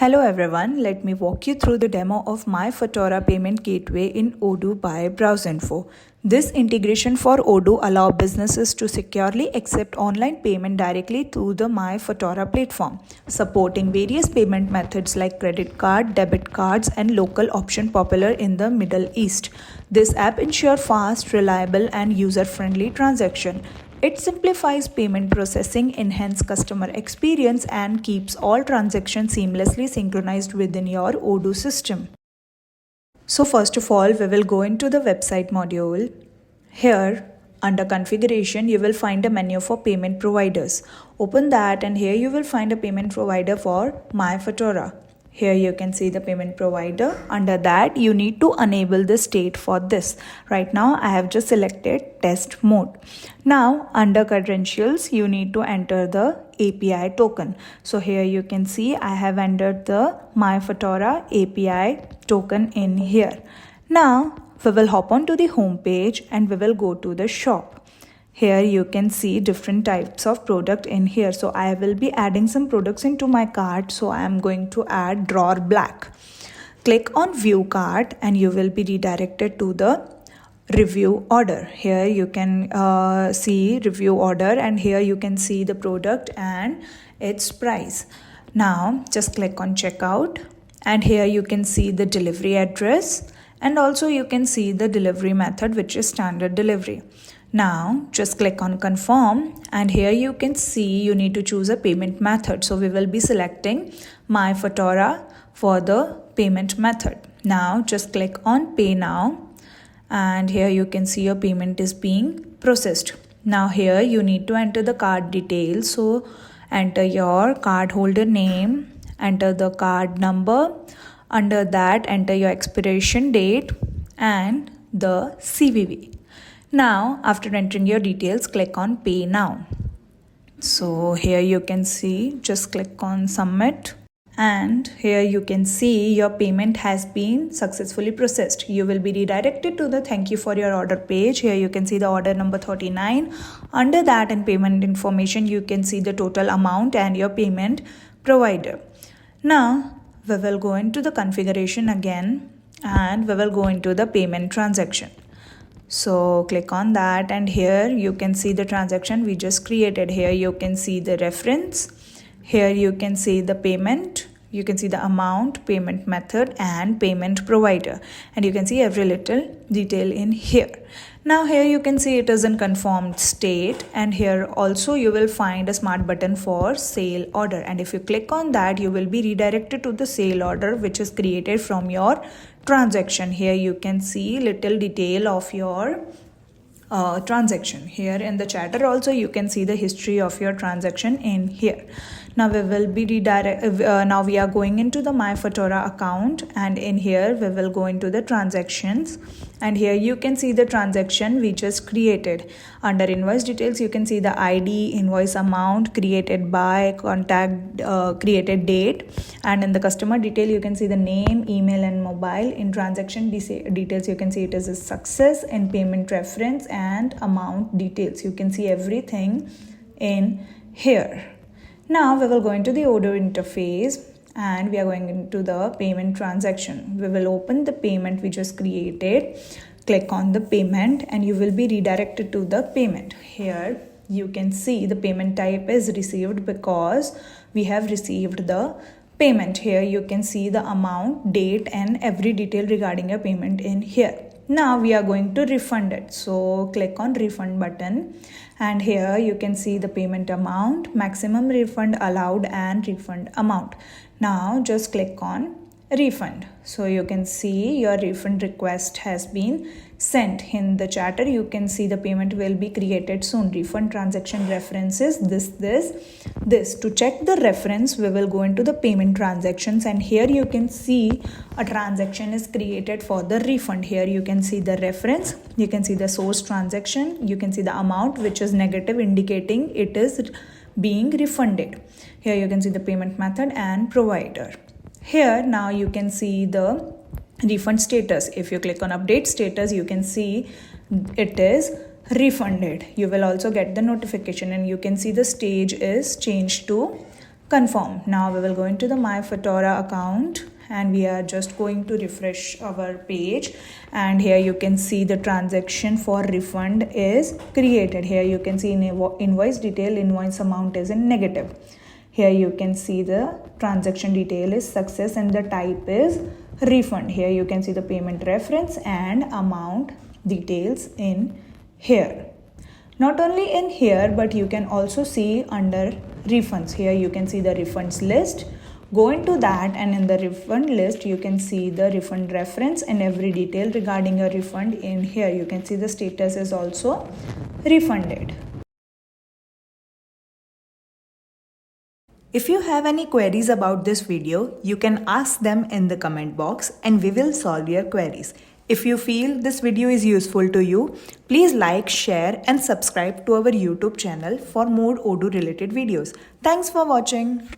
Hello everyone, let me walk you through the demo of MyFatoorah payment gateway in Odoo by BrowseInfo. This integration for Odoo allows businesses to securely accept online payment directly through the MyFatoorah platform, supporting various payment methods like credit card, debit cards, and local option popular in the Middle East. This app ensures fast, reliable, and user-friendly transaction. It simplifies payment processing, enhances customer experience, and keeps all transactions seamlessly synchronized within your Odoo system. So first of all, we will go into the website module. Here, under configuration, you will find a menu for payment providers. Open that and here you will find a payment provider for MyFatoorah. Here you can see the payment provider. Under that, you need to enable the state for this. Right now, I have just selected test mode. Now, under credentials, you need to enter the API token. So here you can see I have entered the MyFatoorah API token in here. Now, we will hop on to the home page and we will go to the shop. Here you can see different types of product in here. So I will be adding some products into my cart. So I am going to add drawer black. Click on view cart and you will be redirected to the review order. Here you can see review order and here you can see the product and its price. Now just click on checkout and here you can see the delivery address and also you can see the delivery method, which is standard delivery. Now just click on confirm and here you can see you need to choose a payment method. So we will be selecting MyFatoorah for the payment method. Now just click on pay now and here you can see your payment is being processed. Now here you need to enter the card details. So enter your card holder name, enter the card number. Under that enter your expiration date and the CVV. Now, after entering your details, click on Pay Now. So here you can see, just click on Submit. And here you can see your payment has been successfully processed. You will be redirected to the thank you for your order page. Here you can see the order number 39. Under that and payment information, you can see the total amount and your payment provider. Now, we will go into the configuration again and we will go into the payment transaction. So click on that and here you can see the transaction we just created. Here you can see the reference. Here you can see the payment. You can see the amount, payment method and payment provider. And you can see every little detail in here. Now here you can see it is in confirmed state and here also you will find a smart button for sale order. And if you click on that, you will be redirected to the sale order which is created from your transaction. Here you can see little detail of your transaction. Here in the chatter also you can see the history of your transaction in here. Now we will be now we are going into the MyFatoorah account and in here we will go into the transactions and here you can see the transaction we just created. Under invoice details you can see the ID, invoice amount, created by, contact, created date, and in the customer detail you can see the name, email and mobile. In transaction details you can see it is a success. In payment reference and amount details you can see everything in here. Now we will go into the Odoo interface and we are going into the payment transaction. We will open the payment we just created. Click on the payment and you will be redirected to the payment. Here you can see the payment type is received because we have received the payment. Here you can see the amount, date and every detail regarding a payment in here. Now we are going to refund it. So click on refund button and here you can see the payment amount, maximum refund allowed and refund amount. Now just click on refund. So you can see your refund request has been sent. In the chatter you can see the payment will be created soon. Refund transaction references this. To check the reference we will go into the payment transactions and here you can see a transaction is created for the refund. Here you can see the reference, you can see the source transaction, you can see the amount which is negative indicating it is being refunded. Here you can see the payment method and provider. Here now you can see the refund status. If you click on update status, you can see it is refunded. You will also get the notification and you can see the stage is changed to Confirm. Now we will go into the MyFatoorah account and we are just going to refresh our page, and here you can see the transaction for refund is created. Here you can see in invoice detail, invoice amount is in negative. Here you can see the transaction detail is success and the type is refund. Here you can see the payment reference and amount details in here. Not only in here, but you can also see under refunds. Here you can see the refunds list. Go into that, and in the refund list you can see the refund reference and every detail regarding a refund. In here you can see the status is also refunded. If you have any queries about this video, you can ask them in the comment box and we will solve your queries. If you feel this video is useful to you, please like, share and subscribe to our YouTube channel for more Odoo related videos. Thanks for watching.